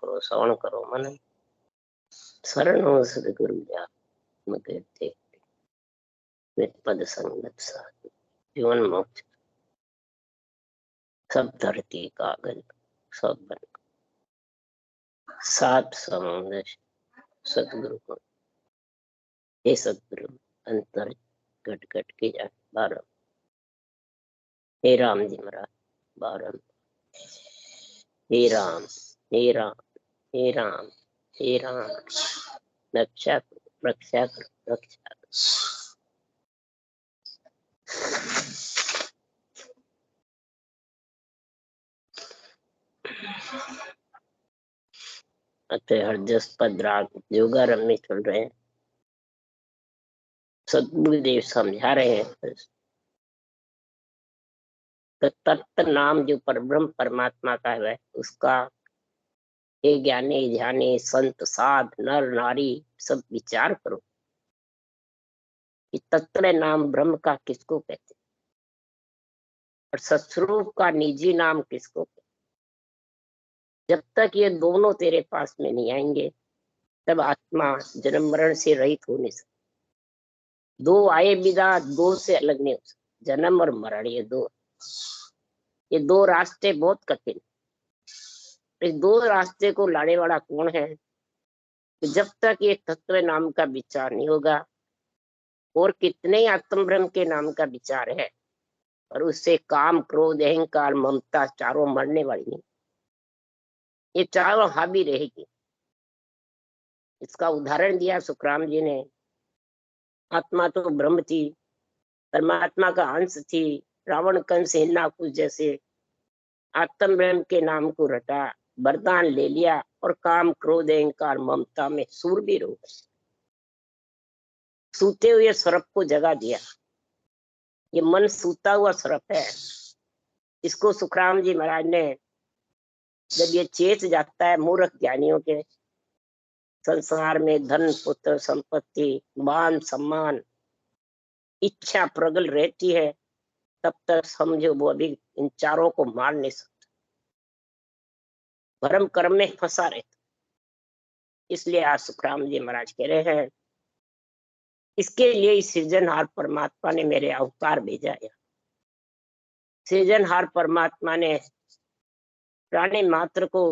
करो, श्रवण करो, मन शरणों सदगुरु जा मगे देखते निपद संगत साथ जीवन मोक्ष सब धरती कागज सब बन सात समुद्र सतगुरु को हे सतगुरु अंतर घट घट के जा बारह हे राम जी महाराज बारह हे राम हे राम हे राम हे राम रक्षा करो रक्षा करो रक्षा करो। अतः हर जस पद राग योगारंभ में चल रहे हैं। सदगुरुदेव समझा रहे हैं तत्त नाम जो परब्रह्म परमात्मा का है उसका हे ज्ञानी ध्यानी संत साध नर नारी सब विचार करो कि तत्व नाम ब्रह्म का किसको कहते और सत्स्वरूप का निजी नाम किसको कहते। जब तक ये दोनों तेरे पास में नहीं आएंगे तब आत्मा जन्म मरण से रहित हो नहीं सकती। दो आए बिना दो से अलग नहीं हो सकते। जन्म और मरण ये दो रास्ते बहुत कठिन। इस दो रास्ते को लाने वाला कौन है? तो जब तक ये तत्व नाम का विचार नहीं होगा और कितने ही आत्म ब्रह्म के नाम का विचार है और उससे काम क्रोध अहंकार ममता चारों मरने वाली नहीं, ये चारों हावी रहेगी। इसका उदाहरण दिया सुखराम जी ने। आत्मा तो ब्रह्म थी, परमात्मा का अंश थी। रावण कंस हिरणाकुश जैसे आत्म ब्रह्म के नाम को रटा, वरदान ले लिया और काम क्रोध अहंकार ममता में सूरबीर हो गए। सूते हुए सर्प को जगा दिया। ये मन सूता हुआ सर्प है। इसको सुखराम जी महाराज ने जब ये चेत जाता है मूर्ख ज्ञानियों के संसार में धन पुत्र संपत्ति मान सम्मान इच्छा प्रगल रहती है, तब तक समझो वो अभी इन चारों को मार नहीं सकता, भरम कर्म में फंसा रहता। इसलिए आज सुखराम जी महाराज कह रहे हैं इसके लिए सृजनहार परमात्मा ने मेरे अवतार भेजा है। सृजनहार परमात्मा ने प्राणी मात्र को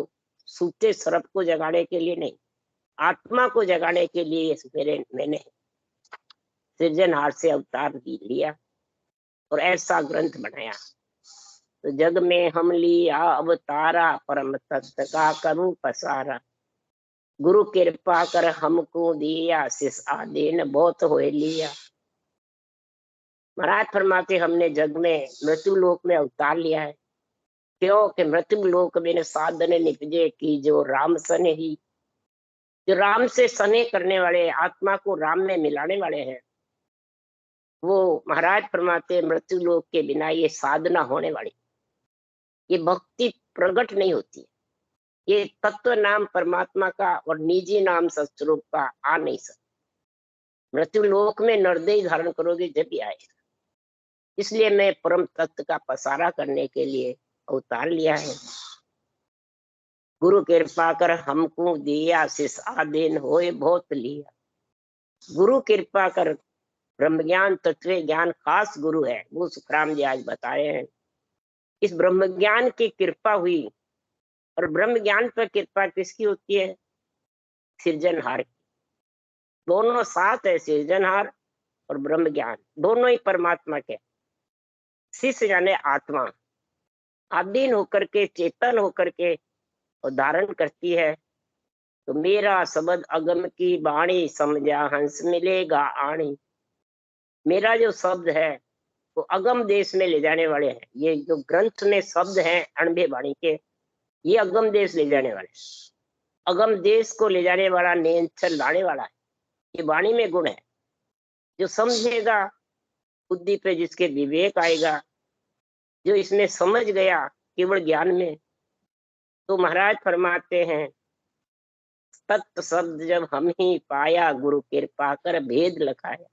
सूते सर्प को जगाने के लिए नहीं, आत्मा को जगाने के लिए मैंने सृजनहार से अवतार लिया और ऐसा ग्रंथ बनाया। तो जग में हम लिया अवतारा परम तत्व का करूं पसारा, गुरु कृपा कर हमको दिया शिष आदेन बहुत हो लिया। महाराज फरमाते हमने जग में मृत्यु लोक में अवतार लिया है। क्यों कि मृत्यु लोक में साधन निपजे की जो राम सने ही, जो राम से सने करने वाले आत्मा को राम में मिलाने वाले हैं, वो महाराज फरमाते मृत्यु लोक के बिना ये साधना होने वाली, ये भक्ति प्रकट नहीं होती। ये तत्व नाम परमात्मा का और निजी नाम सत्स्वरूप का आ नहीं सकता। मृत्यु लोक में नरदेह धारण करोगे जब भी आएगा। इसलिए मैं परम तत्व का पसारा करने के लिए अवतार लिया है। गुरु कृपा कर हमको दिया शिष आदेन होए बहुत लिया। गुरु कृपा कर ब्रह्म ज्ञान तत्व ज्ञान खास गुरु है, वो सुखराम जी आज बताए हैं। इस ब्रह्म ज्ञान की कृपा हुई और ब्रह्म ज्ञान पर कृपा किसकी होती है? सृजनहार की। दोनों साथ है, सृजनहार और ब्रह्म ज्ञान दोनों ही परमात्मा के। शिष्य यानी आत्मा आधीन होकर के चेतन होकर के धारण करती है। तो मेरा शब्द अगम की वाणी समझा हंस मिलेगा आणी। मेरा जो शब्द है वो अगम देश में ले जाने वाले हैं। ये जो ग्रंथ में शब्द हैं अणबे वाणी के, ये अगम देश ले जाने वाले, अगम देश को ले जाने वाला नियंत्रण लाने वाला है। ये वाणी में गुण है। जो समझेगा बुद्धि पे जिसके विवेक आएगा, जो इसमें समझ गया केवल ज्ञान में, तो महाराज फरमाते हैं तत्व शब्द जब हम ही पाया गुरु कृपा कर भेद लखाया।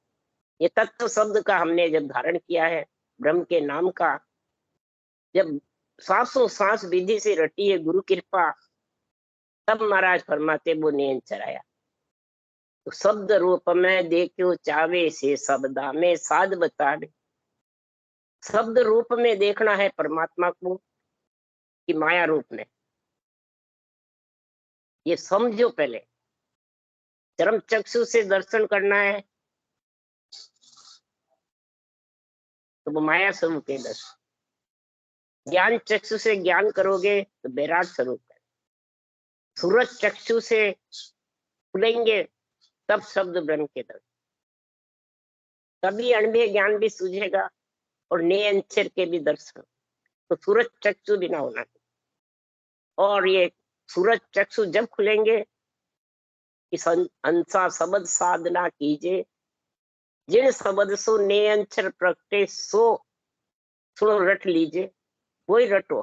ये तत्व शब्द का हमने जब धारण किया है, ब्रह्म के नाम का जब सांसों सांस विधि से रटी है गुरु कृपा, तब महाराज फरमाते वो नियंचर आया। तो शब्द रूप में देखो चावे से शब्दा में साध बतावे। शब्द रूप में देखना है परमात्मा को कि माया रूप में, ये समझो। पहले चरम चक्षु से दर्शन करना है तो वो माया स्वरूप के दर्शन। ज्ञान चक्षु से ज्ञान करोगे तो विराट स्वरूप है। सूरज चक्षु से खुलेंगे तब शब्द ब्रह्म के दर्शन, तभी अणुभय ज्ञान भी सूझेगा और नियंचर के भी दर्शन। तो सूरज चक्षु बिना होना चाहिए। और ये सूरज चक्षु जब खुलेंगे, इस अंसा शब्द साधना कीजिए, जिन शब्द सो नियंचर प्रगटे सो सुनो रट लीजिए, वही रटो।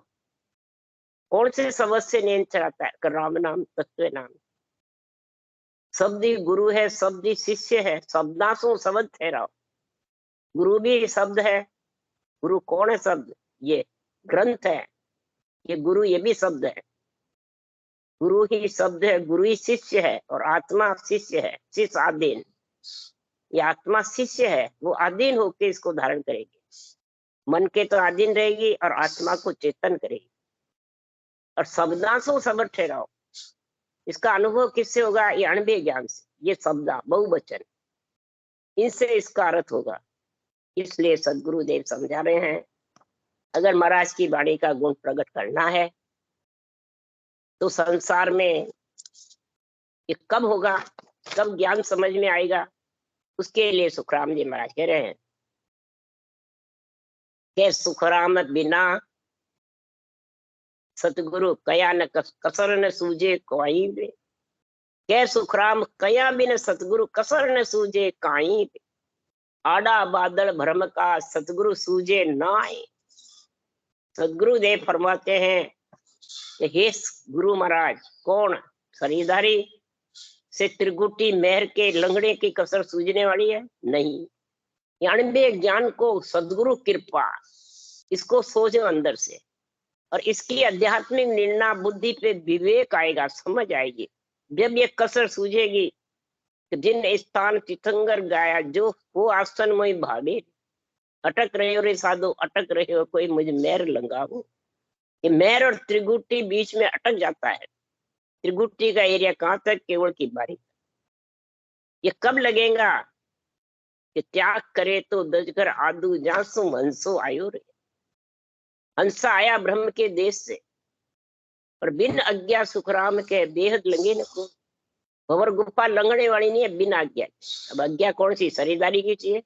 कौन से शब्द से नियंचर आता है? राम नाम, तत्व नाम। शब्द ही गुरु है, शब्द ही शिष्य है। शब्दासु शब्द ठहराओ। गुरु भी शब्द है। गुरु कौन है? शब्द ये ग्रंथ है, ये गुरु ये भी शब्द है। गुरु ही शब्द है, गुरु ही शिष्य है और आत्मा शिष्य है। शिष्य आधीन, ये आत्मा शिष्य है, वो आधीन होके इसको धारण करेगी। मन के तो आधीन रहेगी और आत्मा को चेतन करेगी। और शब्दांशों शब्द ठहराओ, इसका अनुभव किससे होगा? ये अणुभय ज्ञान से। ये शब्दा बहुवचन, इनसे इसका अर्थ होगा। इसलिए सदगुरुदेव समझा रहे हैं, अगर महाराज की वाणी का गुण प्रकट करना है तो संसार में ये कब होगा, कब ज्ञान समझ में आएगा? उसके लिए सुखराम जी महाराज कह रहे हैं कि सुखराम बिना सतगुरु कया न कसर न सूझे काई बे। के सुखराम कया बिन सतगुरु कसर न सूझे काई बे। आड़ा बादल भ्रम का सतगुरु सूझे नाए। सदगुरुदेव फरमाते हैं कि हे गुरु महाराज, कौन? शरीरधारी से त्रिगुटी मेहर के लंगड़े की कसर सूझने वाली है? नहीं। अणुभय ज्ञान को सदगुरु कृपा, इसको सोचो अंदर से, और इसकी आध्यात्मिक निर्णय बुद्धि पे विवेक आएगा, समझ आएगी। जब ये कसर सूझेगी कि जिन स्थान तीर्थंकर गाया, जो वो आसन में भावे। अटक रहे हो रे साधु, अटक रहे हो, कोई मुझे मेहर लंगाओ। ये मेहर और त्रिगुटी बीच में अटक जाता है। त्रिगुटी का एरिया कहाँ तक? केवल की बारी। ये कब लगेगा कि त्याग करे तो दजकर आदू जासु हंसो आयो रे। हंसा आया ब्रह्म के देश से, और बिन आज्ञा सुखराम के बेहद लंगे न को। भंवर गुफा लंगड़े वाली नहीं है बिना आज्ञा। अब आज्ञा कौन सी? शरीरदारी की चाहिए?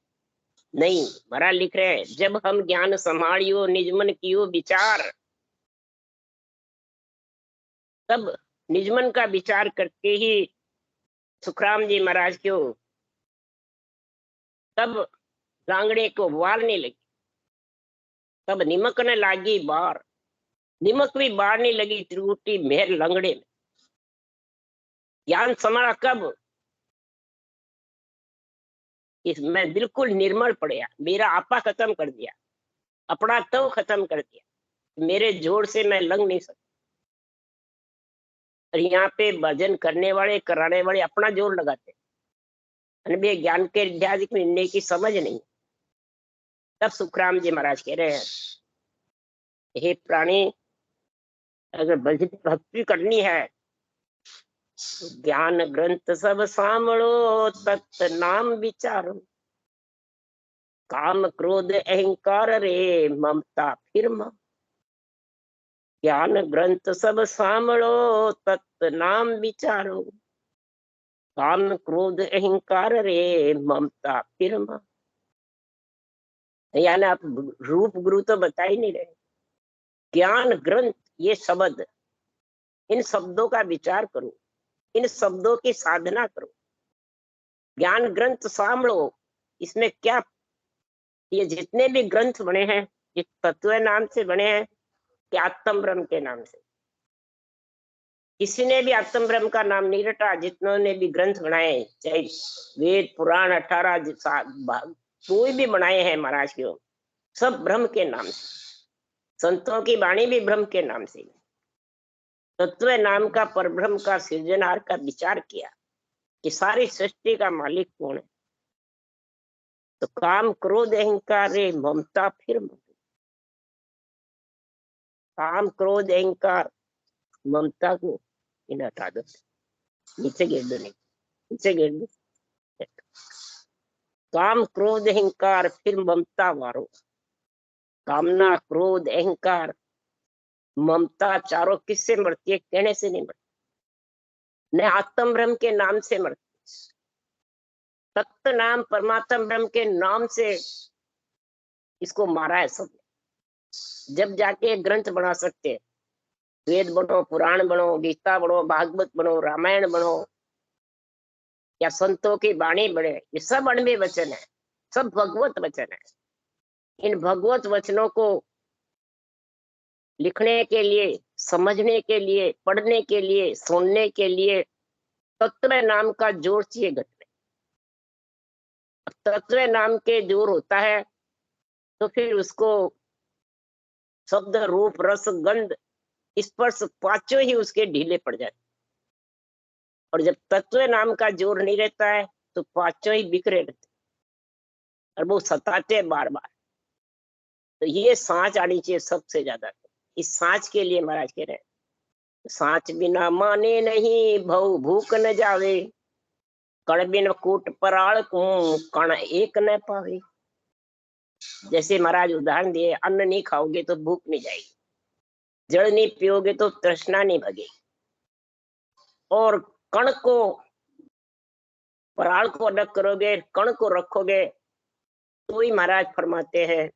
नहीं। महाराज लिख रहे हैं, जब हम ज्ञान संभालियो निजमन कियो विचार, तब निजमन का विचार करके ही सुखराम जी महाराज क्यों तब लांगड़े को वारने लगी, तब निमक ने लागी बार। निमक भी बार नहीं लगी त्रिगुटी मेहर लंगड़े में। ज्ञान संभाला कब? मैं बिल्कुल निर्मल पड़या, मेरा आपा खत्म कर दिया, अपना तो खत्म कर दिया, मेरे जोड़ से मैं लंग नहीं सकता। और यहाँ पे भजन करने वाले कराने वाले अपना जोर लगाते, अनुभव ज्ञान के आध्यात्मिक निर्णय की समझ नहीं। तब सुखराम जी महाराज कह रहे हैं, हे प्राणी, अगर भक्ति करनी है तो ज्ञान ग्रंथ सब सामलो, तत् नाम विचारो। काम क्रोध अहंकार रे ममता फिर मम। ज्ञान ग्रंथ सब सामलो, तत् नाम विचारो। काम क्रोध अहंकार रे ममता फिर मम। यानी आप रूप गुरु तो बता ही नहीं रहे। ज्ञान ग्रंथ ये शब्द, इन शब्दों का विचार करो, इन शब्दों की साधना करो। ज्ञान ग्रंथ सामलो, इसमें क्या? ये जितने भी ग्रंथ बने हैं, ये तत्व नाम से बने हैं कि आत्म ब्रह्म के नाम से? किसी ने भी आत्म ब्रह्म का नाम नहीं रटा। जितनों ने भी ग्रंथ बनाए, चाहे वेद पुराण 18 कोई भी बनाए हैं महाराज के, सब ब्रह्म के नाम से। संतों की वाणी भी ब्रह्म के नाम से। तत्व नाम का परब्रह्म का सृजनहार का विचार किया कि सारी सृष्टि का मालिक कौन है, तो काम क्रोध अहंकार रे ममता फिर काम क्रोध अहंकार ममता को इन हटा दो, नीचे गिर दो, नीचे गिर दो। काम क्रोध अहंकार फिर ममता वारो, कामना क्रोध अहंकार ममता चारों किससे मरती है? कहने से नहीं मरती, न आत्म ब्रह्म के नाम से मरती, तत्व नाम परमात्म ब्रह्म के नाम से इसको मारा है सब। जब जाके ग्रंथ बना सकते हैं, वेद बनो, पुराण बनो, गीता बनो, भागवत बनो, रामायण बनो, या संतों की वाणी बने, ये सब अणबे वचन है, सब भगवत वचन है। इन भगवत वचनों को लिखने के लिए, समझने के लिए, पढ़ने के लिए, सुनने के लिए तत्व नाम का जोर चाहिए घट में। तत्व नाम के जोर होता है तो फिर उसको शब्द रूप रस गंध स्पर्श पांचों ही उसके ढीले पड़ जाते, और जब तत्व नाम का जोर नहीं रहता है तो पांचों ही बिखरे रहते और वो सताते हैं बार बार। तो ये सांच आनी चाहिए सबसे ज्यादा। इस सांच के लिए महाराज कह रहे हैं, सांच बिना माने नहीं भव भूख न जावे, कण बिन कूट पराल को कण एक न पावे। जैसे महाराज उदाहरण दिए, अन्न नहीं खाओगे तो भूख नहीं जाएगी, जल नहीं पियोगे तो तृष्णा नहीं भगेगी, और कण को पराल को अलग करोगे, कण को रखोगे तो ही महाराज फरमाते हैं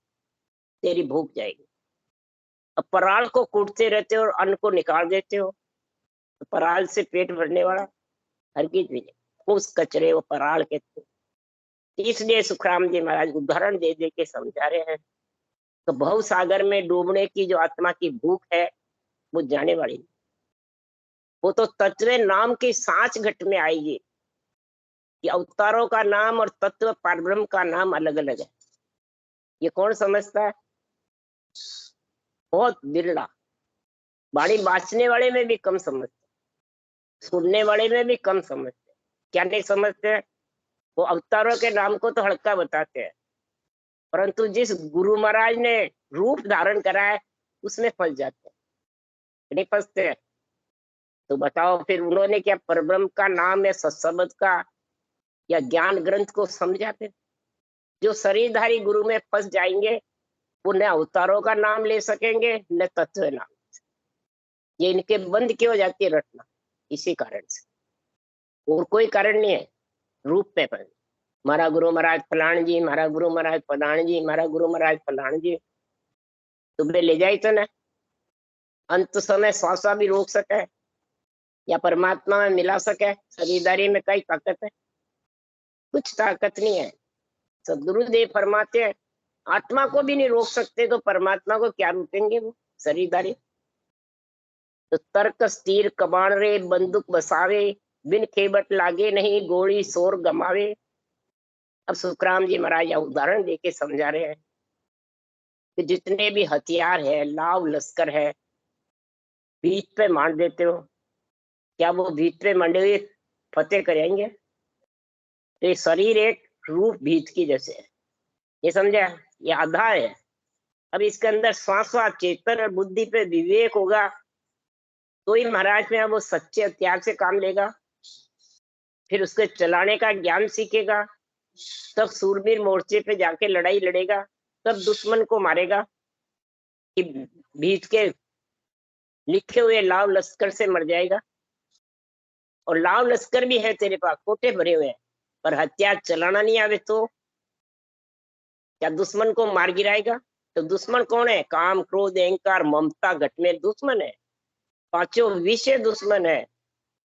तेरी भूख जाएगी। अब पराल को कूटते रहते हो और अन्न को निकाल देते हो, तो पराल से पेट भरने वाला हरगिज भी नहीं, उस कचरे वो पराल के। इसलिए सुखराम जी महाराज उदाहरण दे दे के समझा रहे हैं। तो भव सागर में डूबने की जो आत्मा की भूख है वो जाने वाली, वो तो तत्व नाम की सांच घट में आएगी कि अवतारों का नाम और तत्व परब्रह्म का नाम अलग अलग है। ये कौन समझता है? बहुत बिरला। वाणी बांचने वाले में भी कम समझते, सुनने वाले में भी कम समझते। क्या नहीं समझते? वो अवतारों के नाम को तो हल्का बताते हैं, परंतु जिस गुरु महाराज ने रूप धारण करा है उसमें फंस जाते हैं। नहीं फंसते? तो बताओ फिर उन्होंने क्या परब्रह्म का नाम है सत्सबद का या ज्ञान ग्रंथ को समझाते? जो शरीरधारी गुरु में फंस जाएंगे वो न अवतारों का नाम ले सकेंगे न तत्व नाम। ये इनके बंद क्यों हो जाती है रटना? इसी कारण से, और कोई कारण नहीं है। रूप पे बंद, मारा गुरु महाराज फलान जी, मारा गुरु महाराज फलान जी, मारा गुरु महाराज फलान जी, तुम्हें ले जाए तो ना अंत समय श्वासा भी रोक सके या परमात्मा में मिला सके? शरीरदारी में कई ताकत है? कुछ ताकत नहीं है। सदगुरुदेव फरमाते हैं आत्मा को भी नहीं रोक सकते तो परमात्मा को क्या रोकेंगे वो शरीरदारी? तो तर्क स्थिर कबाण रे बंदूक बसावे, बिन खेबट लागे नहीं गोली शोर गमावे। अब सुखराम जी महाराज उदाहरण देके समझा रहे हैं कि जितने भी हथियार है, लाव लश्कर है, बीच पे मार देते हो, क्या वो भीत पे मंडे हुए फतेह करेंगे? तो ये शरीर एक रूप भीत की जैसे है, ये समझा? ये आधा है। अब इसके अंदर श्वास चेतन और बुद्धि पे विवेक होगा तो ही महाराज में वो सच्चे त्याग से काम लेगा, फिर उसके चलाने का ज्ञान सीखेगा, तब सूरवीर मोर्चे पे जाके लड़ाई लड़ेगा, तब दुश्मन को मारेगा कि भीत के लिखे हुए लाव लश्कर से मर जाएगा। और लाव लश्कर भी है तेरे पास, कोटे भरे हुए हैं, पर हथियार चलाना नहीं आवे तो क्या दुश्मन को मार गिराएगा? तो दुश्मन कौन है? काम क्रोध अहंकार ममता घट में दुश्मन है, पांचों विषय दुश्मन है।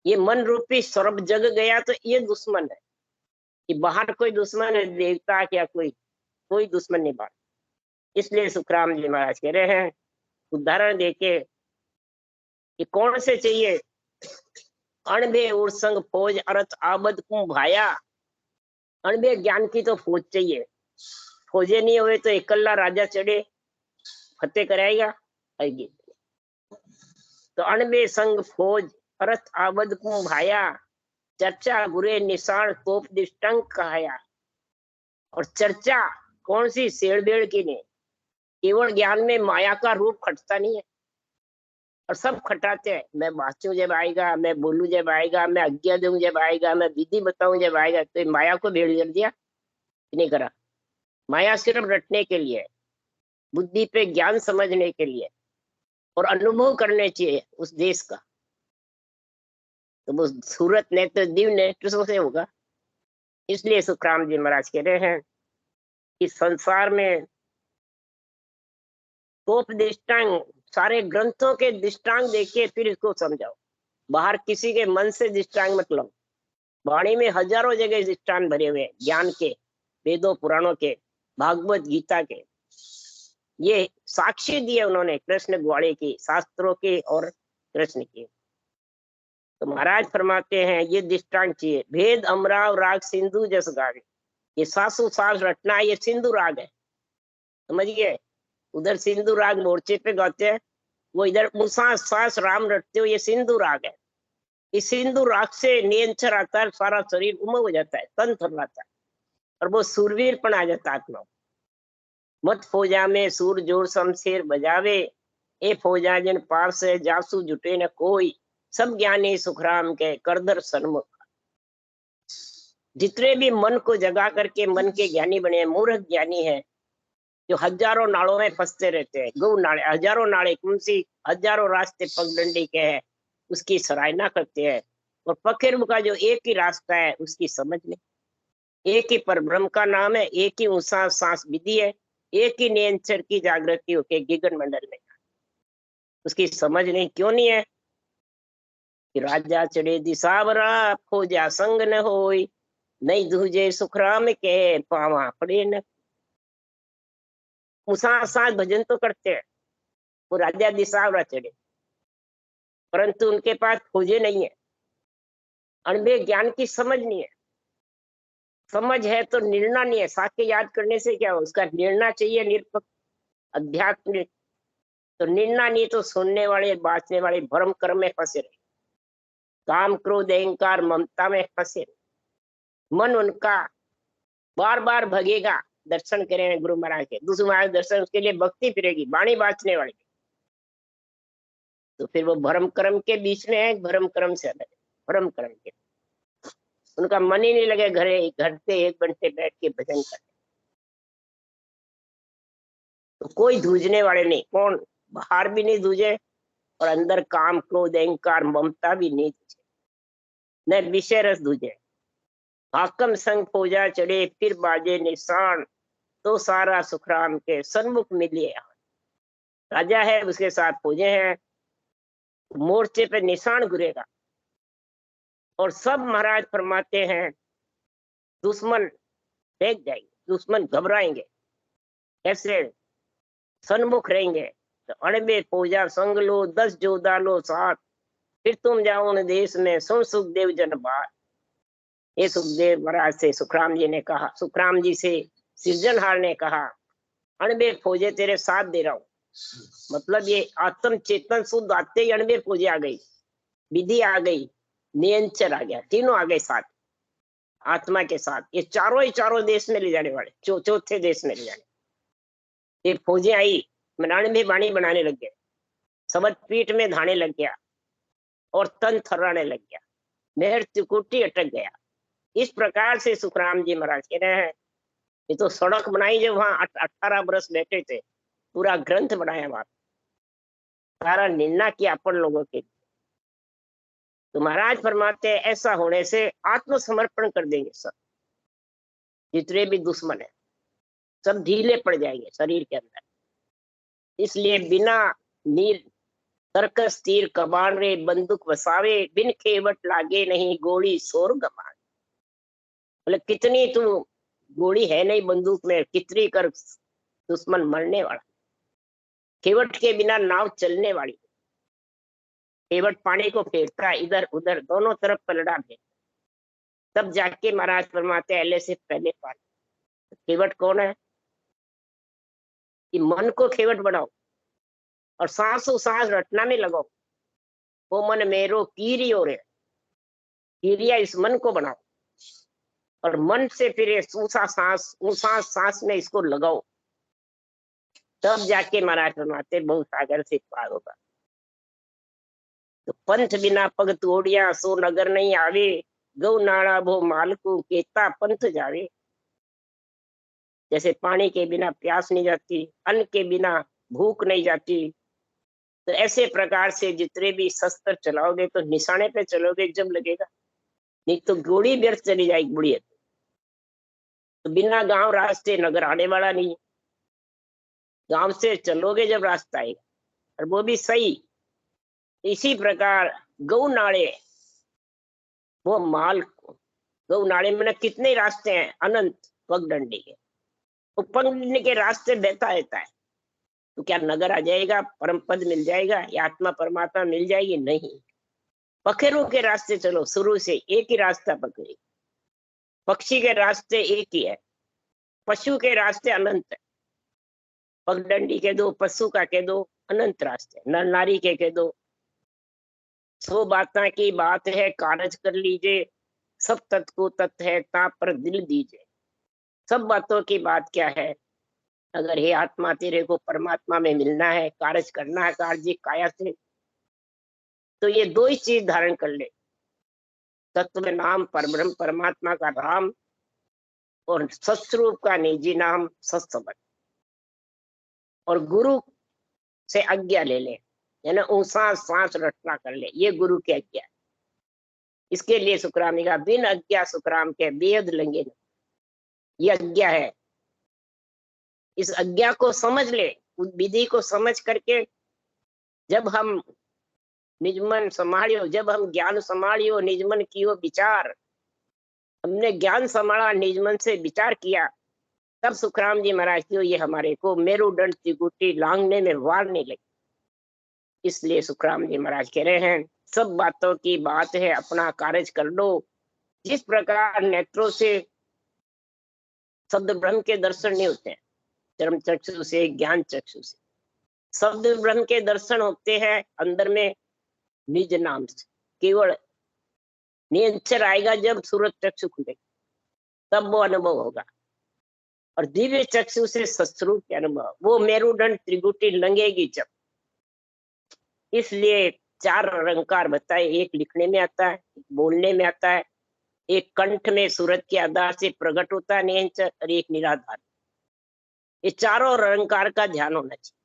ये मन रूपी सर्प जग गया तो ये दुश्मन है। कि बाहर कोई दुश्मन है देवता क्या कोई दुश्मन नहीं बाहर। इसलिए सुखराम जी महाराज कह रहे हैं उदाहरण देके कि कौन से चाहिए? अणबे और संग फौज अरत आबद को भाया। अणबे ज्ञान की तो फौज चाहिए, फौजे नहीं हुए तो इकल्ला राजा चढ़े फतेह कराएगा? आएगी। तो अणबे संग फौज अरथ आबद को भाया, चर्चा गुरे निशान तोप दिष्टंक कहाया। और चर्चा कौन सी शेड़ की नहीं, केवल ज्ञान में माया का रूप खटता नहीं है। और सब खटाते हैं, मैं बाँचू जब आएगा, मैं बोलूं जब आएगा, मैं आज्ञा दूं जब आएगा, मैं विधि बताऊं जब आएगा। तो माया को भेड़ कर दिया, नहीं करा। माया सिर्फ रटने के लिए, बुद्धि पे ज्ञान समझने के लिए, और अनुभव करने चाहिए उस देश का। तो वो सूरत नेत्र दिव्य नेत्र से होगा। इसलिए सुखराम जी महाराज कह रहे हैं कि संसार में तोप दृष्टांग, सारे ग्रंथों के दृष्टांग देखिए फिर इसको समझाओ। बाहर किसी के मन से दृष्टांग मत लो। वाणी में हजारों जगह दृष्टांत भरे हुए ज्ञान के, वेदों पुराणों के, भागवत गीता के। ये साक्षी दिए उन्होंने कृष्ण ग्वाड़े की, शास्त्रों के और कृष्ण की। तो महाराज फरमाते हैं ये दृष्टांत चाहिए। भेद अमराव राग सिंधु जस गावे, ये सासु सास रटना, ये सिंधु राग है, समझिए। उधर सिंधु राग मोर्चे पे गाते हैं, वो इधर मुसा सास राम रटते हो, ये सिंधु राग है। इस सिंधु राग से नियंत्रण आता है, सारा शरीर उमग हो जाता है, तन थर्राता है, और वो सूरवीरपन आ जाता है आत्मा। मत फौजा में सूर जोर शमशेर बजावे, ए फौजा जिन पार से जासू जुटे न कोई, सब ज्ञानी सुखराम के करदर सन्मुख। जितने भी मन को जगा करके मन के ज्ञानी बने, मूर्ख ज्ञानी है जो हजारों नालों में फंसते रहते हैं। गौ नाले, हजारों नाले, कौन सी हजारों रास्ते पगडंडी के हैं, उसकी सराहना करते हैं। और फकीर का जो एक ही रास्ता है उसकी समझ नहीं। एक ही परब्रह्म का नाम है, एक ही ऊंसा सांस विधि है, एक ही नियंत्रण की जागृति होके गिगन मंडल में, उसकी समझ नहीं। क्यों नहीं है? कि राजा चढ़े दिसावरा, फौजा संग न होई, नहीं दूजे सुखराम के पावा पड़े न। मुसा साथ भजन तो करते हैं, वो राजा दिसावरा चढ़े, परंतु उनके पास फौजे नहीं है, अणबे ज्ञान की समझ नहीं है। समझ है तो निर्णय नहीं है। साक्य याद करने से क्या हो, उसका निर्णय चाहिए, निरपक्ष अध्यात्म। तो निर्णय नहीं तो सुनने वाले बांचने वाले भ्रम कर्म में फंसे रहे, काम क्रोध अहंकार ममता में फंसे रहे। मन उनका बार बार भगेगा, दर्शन करेंगे गुरु महाराज के, दूसरे महाराज दर्शन, उसके लिए भक्ति फिरेगी, वाणी बांचने वाली। तो फिर वो भ्रम कर्म के बीच में है, भ्रम कर्म से अलग है। भ्रम कर्म के उनका मन ही नहीं लगे घर से 1 घंटे बैठ के भजन करने। तो कोई दूझने वाले नहीं, कौन बाहर भी नहीं दूझे और अंदर काम क्रोध अहंकार ममता भी नहीं दूझे, न विषय रस दूझे। हाकम संग फौजा चढ़े फिर बाजे निशान, तो सारा सुखराम के सन्मुख मिलिए। राजा है, उसके साथ फौजे हैं, मोर्चे पे निशान घुरेगा। और सब महाराज फरमाते हैं दुश्मन देख जाएंगे, दुश्मन घबराएंगे, ऐसे सन्मुख रहेंगे। तो अणबे फौजा संग लो, 10 जोधा लो साथ, फिर तुम जाओ न देश में सुन सुखदेव जन बात। ये सुखदेव महाराज से सुखराम जी ने कहा, सुखराम जी से सृजनहार ने कहा, अणबे फौजे तेरे साथ दे रहा हूं। मतलब ये आत्म चेतन शुद्ध आते ही अणबे फौजे आ गई, विधि आ गई, नियंत्रण आ गया, तीनों आ गए साथ आत्मा के साथ। ये चारों ही चारों देश में ले जाने वाले, चौथे देश में ले जाने। ये फौजे आई, मनाने में बाणी बनाने लग गए, सबद पीठ में धाने लग गया और तन थर्राने लग गया, मेहर त्रिकुटी अटक गया। इस प्रकार से सुखराम जी महाराज कह रहे हैं, ये तो सड़क बनाई जब वहां 18 बरस बैठे थे, पूरा ग्रंथ बनाया वहां, सारा निर्णय किया अपन लोगों के। तो महाराज फरमाते हैं ऐसा होने से आत्मसमर्पण कर देंगे सब, जितने भी दुश्मन है सब ढीले पड़ जाएंगे शरीर के अंदर। इसलिए बिना नीर तरकस तीर कबाड़ रे, बंदूक बसावे बिन खेवट लागे नहीं, गोली शोर गमा। मतलब कितनी तू गोली है नहीं बंदूक में, कितनी कर दुश्मन मरने वाला। खेवट के बिना नाव चलने वाली, खेवट पानी को फेरता है इधर उधर, दोनों तरफ पलड़ा फेर, तब जाके महाराज फरमाते एले से पहले पानी। खेवट कौन है? कि मन को खेवट बनाओ और सांसों सांस रटना में लगाओ, वो मन मेरो कीरियो रे, कीरिया इस मन को बनाओ और मन से फिर ऊंसा सांस में इसको लगाओ, तब जाके महाराज फरमाते बहुत सागर से पार होगा। तो पंथ बिना पग तोड़िया सो नगर नहीं आवे, गौ नाड़ा भो माल को केता पंथ जावे। जैसे पानी के बिना प्यास नहीं जाती, अन्न के बिना भूख नहीं जाती, तो ऐसे प्रकार से जितने भी शस्त्र चलाओगे तो निशाने पे चलोगे जब लगेगा, नहीं तो गोली व्यर्थ चली जाएगी बुढ़िया। तो बिना गांव रास्ते नगर आने वाला नहीं, गांव से चलोगे जब रास्ता आएगा, और वो भी सही। इसी प्रकार गौ नाड़े वो माल को, गौ नाड़े में कितने रास्ते हैं, अनंत पगडंडी के, वो पगडंडी के रास्ते बहता रहता है। तो क्या नगर आ जाएगा, परम पद मिल जाएगा, या आत्मा परमात्मा मिल जाएगी? नहीं। पखेरु के रास्ते चलो, शुरू से एक ही रास्ता पकड़े। पक्षी के रास्ते एक ही है, पशु के रास्ते अनंत है। पगडंडी के दो, पशु का कह दो, अनंत रास्ते, नर नारी के कह दो। सो बाता की बात है कारज कर लीजिए, सब तत् को तत् है ता पर दिल दीजिए। सब बातों की बात क्या है? अगर हे आत्मा तेरे को परमात्मा में मिलना है, कार्य करना है कार्य काया से, तो ये दो ही चीज धारण कर ले, तत्व नाम परब्रह्म परमात्मा का राम, और सत्स्वरूप का निजी नाम सत्संबंध, और गुरु से आज्ञा ले ले, यानी ऊंसा सांस रटना कर ले, ये गुरु की आज्ञा। इसके लिए सुखराम ने कहा बिन आज्ञा सुखराम के बेद लेंगे न, ये आज्ञा है। इस आज्ञा को समझ ले, उस विधि को समझ करके जब हम निजमन संभालियो, जब हम ज्ञान संभालियो, निजमन कियो विचार, हमने ज्ञान संभाला, निजमन से विचार किया, तब सुखराम जी महाराज की ये हमारे को मेरुदंड त्रिकुटी लांघने में वार नहीं लगी। इसलिए सुखराम जी महाराज कह रहे हैं सब बातों की बात है अपना कार्य कर लो। जिस प्रकार नेत्रों से शब्द ब्रह्म के दर्शन नहीं होते हैं, चरम चक्षु से, ज्ञान चक्षु से, शब्द ब्रह्म के दर्शन होते हैं अंदर में निज नाम से। केवल निरंतर आएगा जब सूरज चक्षु खुलेगा, तब वो अनुभव होगा। और दिव्य चक्षु से सत्स्वरूप के अनुभव, वो मेरुदंड त्रिकुटी लंघेगी जब। इसलिए चार अलंकार बताए, एक लिखने में आता है, एक बोलने में आता है, एक कंठ में सूरज के आधार से प्रकट होता है निरंतर, और एक निराधार। ये चारों अलंकार का ध्यान होना चाहिए।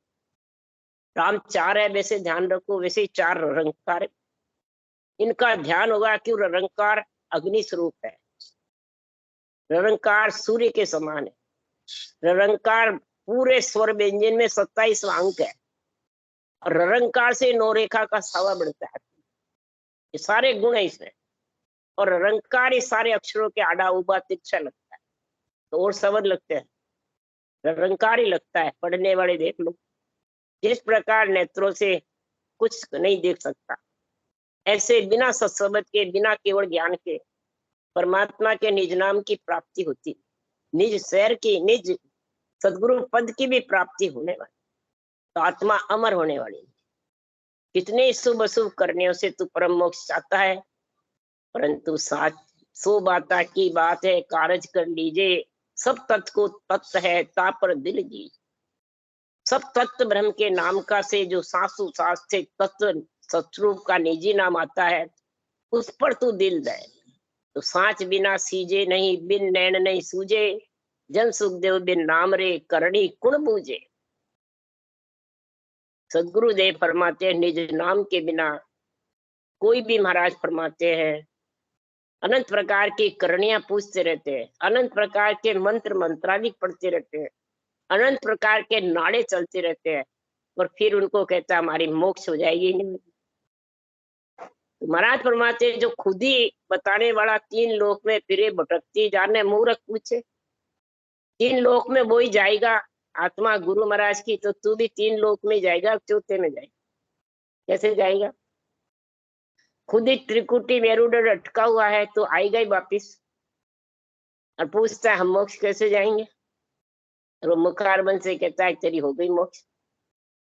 राम चार है वैसे ध्यान रखो, वैसे ही चार अलंकार, इनका ध्यान होगा कि अलंकार अग्नि स्वरूप है, अलंकार सूर्य के समान है, अलंकार पूरे स्वर व्यंजन में 27 अंक है, और अलंकार से नौरेखा का सावा बढ़ता है। ये सारे गुण है इसमें, और अलंकार इस सारे अक्षरों के आड़ा उबा तिरछा लगता है, तो और सवर लगते हैं, अलंकार ही लगता है। पढ़ने वाले देख लो, जिस प्रकार नेत्रों से कुछ नहीं देख सकता, ऐसे बिना सत्संग के, बिना केवल ज्ञान के परमात्मा के निज नाम की प्राप्ति होती, निज शहर की, निज सदगुरु पद की भी प्राप्ति होने वाली, तो आत्मा अमर होने वाली। कितने शुभ अशुभ करने से तू परम मोक्ष चाहता है, परंतु साथ सो बाता की बात है कारज कर लीजिए, सब तत्व को तत्व है ता पर दिल जी। सब तत्व ब्रह्म के नाम का से जो सासु सास से तत्व सत्स्वरूप का निजी नाम आता है, उस पर तू दिल दे। तो सांच बिना सीजे नहीं, बिन नैन नहीं सूझे, जन सुखदेव बिन नाम रे करणी कुण बूझे। सदगुरुदेव फरमाते हैं निज नाम के बिना कोई भी महाराज फरमाते हैं अनंत प्रकार की करणियां पूछते रहते हैं, अनंत प्रकार के मंत्र मंत्रादिक पढ़ते रहते हैं, अनंत प्रकार के नाड़े चलते रहते हैं, और फिर उनको कहता है हमारी मोक्ष हो जाएगी नहीं। तो महाराज फरमाते हैं जो खुद ही बताने वाला तीन लोक में फिरे भटकती जाने मूर्ख पूछे, तीन लोक में वो ही जाएगा आत्मा गुरु महाराज की, तो तू भी तीन लोक में जाएगा, चौथे में जाएगा, कैसे जाएगा? खुद ही त्रिकुटी मेरुदंड अटका हुआ है तो आएगा ही वापिस, और पूछता है हम मोक्ष कैसे जाएंगे? और वो मुखारबंद से कहता है तेरी हो गई मोक्ष।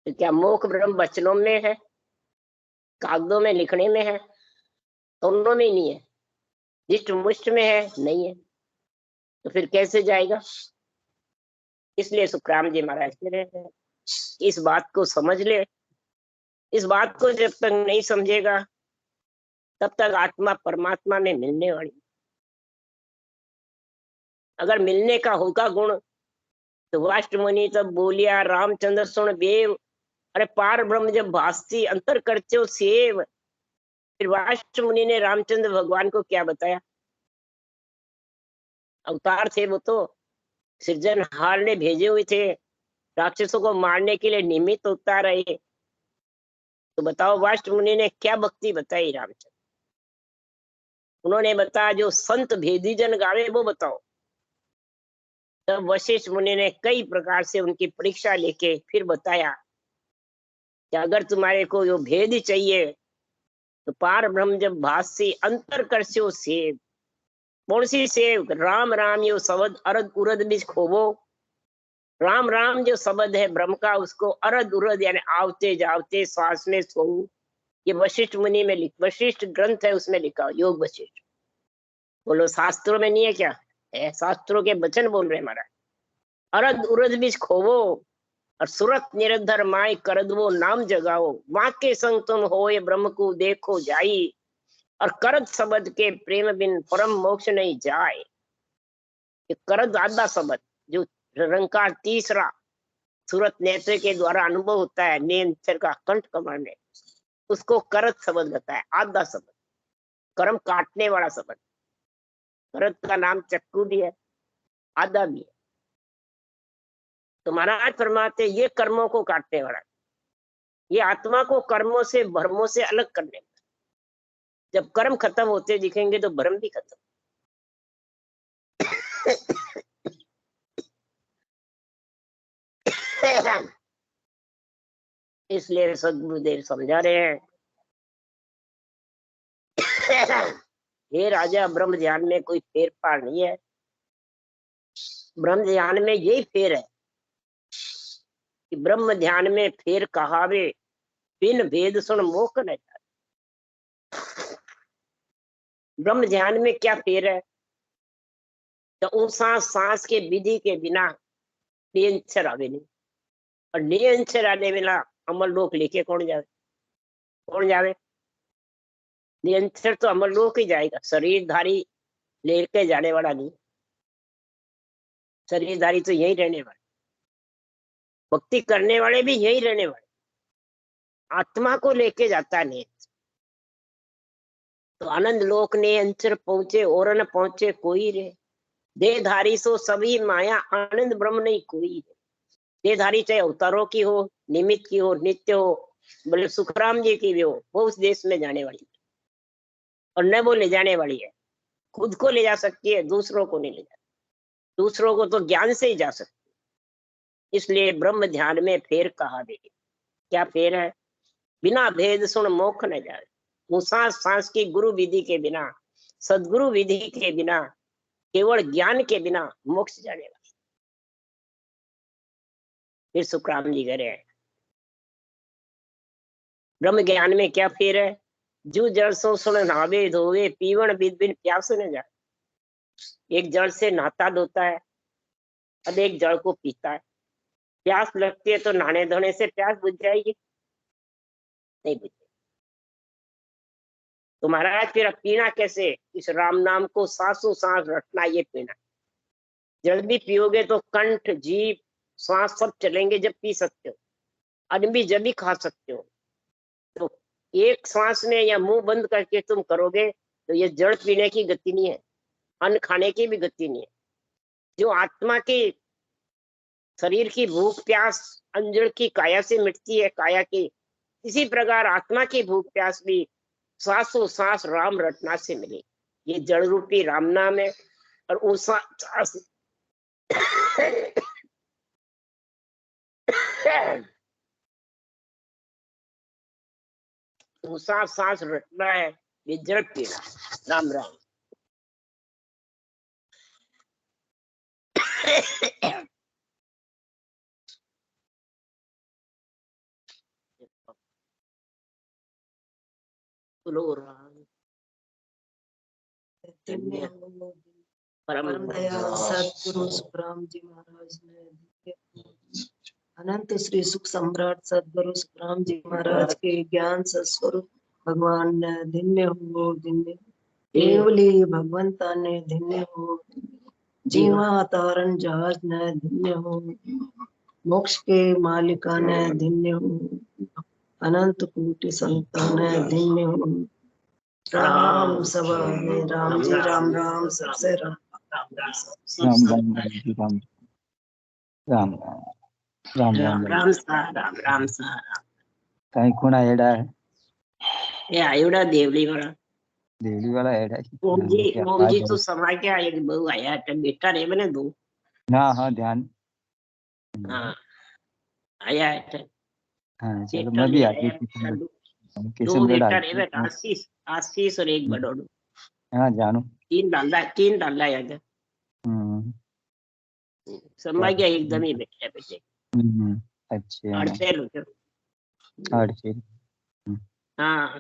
तो क्या मोक्ष ब्रह्म वचनों में है? कागजों में लिखने में है, दोनों में ही नहीं है, जिष्ट मुष्ट में है नहीं है, तो फिर कैसे जाएगा? इसलिए सुखराम जी महाराज कह रहे हैं इस बात को समझ ले। इस बात को जब तक नहीं समझेगा तब तक आत्मा परमात्मा में मिलने वाली, अगर मिलने का होगा गुण तो वाष्ट मुनि तब बोलिया रामचंद्र सुन बेव, अरे पार ब्रह्म जब भासती अंतर करते हो सेव। फिर वाष्ट मुनि ने रामचंद्र भगवान को क्या बताया? अवतार थे वो तो, सृजनहार ने भेजे हुए थे, राक्षसों को मारने के लिए निमित्त होता रहे। तो बताओ वाष्ट मुनि ने क्या भक्ति बताई रामचंद्र? उन्होंने बताया जो संत भेदी जन गावे वो बताओ। तब वशिष्ठ मुनि ने कई प्रकार से उनकी परीक्षा लेके फिर बताया कि अगर तुम्हारे को यो भेद चाहिए तो पार ब्रह्म जब भासी अंतर करस्यो सेव। कौन सी सेव? राम राम यो शब्द अरद उरद बीच खोवो। राम राम जो शब्द है ब्रह्म का, उसको अरद उरद यानी आवते जावते श्वास में सो। ये वशिष्ठ मुनि में वशिष्ठ ग्रंथ है, उसमें लिखा योग वशिष्ठ। बोलो शास्त्रों में नहीं है क्या? है, शास्त्रों के वचन बोल रहे हमारा। अरद उरद बीच खोवो और सूरत निरंतर माय करदवो नाम जगाओ। माँ के संग तुम हो ये ब्रह्म को देखो जाई, और करद शब्द के प्रेम बिन परम मोक्ष नहीं जाए। ये करद आधा शब्द जो रंकार तीसरा सूरत नेत्र के द्वारा अनुभव होता है, नेत्र का कंठ कमर में, उसको करद शब्द बताया। आधा शब्द कर्म काटने वाला शब्द। करद का नाम चक्कू भी है, आधा भी है। तो महाराज फरमाते ये कर्मों को काटने वाला, ये आत्मा को कर्मों से भ्रमों से अलग करने वाला। जब कर्म खत्म होते दिखेंगे तो भ्रम भी खत्म। इसलिए सदगुरुदेव समझा रहे हैं हे राजा, ब्रह्म ध्यान में कोई फेर पार नहीं है। ब्रह्म ध्यान में यही फेर है कि ब्रह्म ध्यान में फेर कहावे, बिन भेद सुन मोख न जाए। ब्रह्म ध्यान में क्या फेर है? तो उस सांस के विधि के बिना निरंतर आवे नहीं, और निरंतर आने बिना अमर लोक लेके कौन जावे? कौन जावे? निरंतर तो अमर लोक ही जाएगा, शरीरधारी लेके जाने वाला नहीं। शरीरधारी तो यही रहने वाले, भक्ति करने वाले भी यही रहने वाले। आत्मा को लेके जाता नहीं तो आनंद लोक ने अंतर पहुंचे और न पहुंचे कोई रे। देहधारी सो सभी माया, आनंद ब्रह्म नहीं कोई रे। देहधारी चाहे अवतारों की हो, निमित्त की हो, नित्य हो, बोले सुखराम जी की भी हो, वो उस देश में जाने वाली है। और न वो ले जाने वाली है, खुद को ले जा सकती है, दूसरों को नहीं ले जा। दूसरों को तो ज्ञान से ही जा सकती है। इसलिए ब्रह्म ध्यान में फेर कहा दे। क्या फेर है? बिना भेद सुन मोख न जाए। सांस सांस की गुरु विधि के बिना, सदगुरु विधि के बिना, केवल ज्ञान के बिना मोक्ष जाने वाला। फिर सुखराम जी कह रहे हैं ब्रह्म ज्ञान में क्या फेर है? जू जल सो सुन नहावे धोवे, पीवण बिद बिन प्यास न जाए। एक जल से नहाता धोता है, अब एक जल को पीता है। प्यास लगती है तो नहाने धोने से प्यास बुझ जाएगी? नहीं बुझेगी। तो महाराज फिर अब पीना कैसे? इस राम नाम को सांसों सांस रटना, ये पीना। जल भी पियोगे तो कंठ जीभ श्वास सब चलेंगे जब पी सकते हो। अन्न भी जब भी खा सकते हो। तो एक सांस में या मुंह बंद करके तुम करोगे तो ये जल पीने की गति नहीं है, अन्न खाने की भी गति नहीं है। जो आत्मा की शरीर की भूख प्यास अंजड़ की काया से मिटती है, काया की, इसी प्रकार आत्मा की भूख प्यास भी सांसों सांस राम रटना से मिले। ये जड़ रूपी राम नाम है। और उस सांस सांस रटना है, ये जड़ पीना। राम राम। तुलो राम धन्य हो परम परम दयाल सदगुरु सुखराम जी महाराज ने अनंत श्री सुख सम्राट सदगुरु सुखराम जी महाराज के ज्ञान सस्वरूप भगवान ने धन्य हो केवली भगवंता ने धन्य हो जीवा तारण जहाज ने धन्य हो मोक्ष के मालिका ने धन्य हो अनंत कोटि संतान ने धन्य हो राम सभा में राम जी राम राम सबसे राम राम राम जी राम राम राम राम राम सा राम सा कहीं कोना एड़ा है ये आयुड़ा देवली वाला देवली वाला एड़ा है ओम जी तो समा के आया कि बहु आया तो बेटा रे बने दो ना हाँ ध्यान हाँ आया है हाँ चलो बेटा मैं भी ले आ आया गई दो किशनगढ़ आ बेटा रे गई बेटा आशीष और एक बड़ोड़ू हाँ जानू तीन डाला याद समा गया एकदम ही बैठे बैठे अच्छा अड़ते लो अच्छा हाँ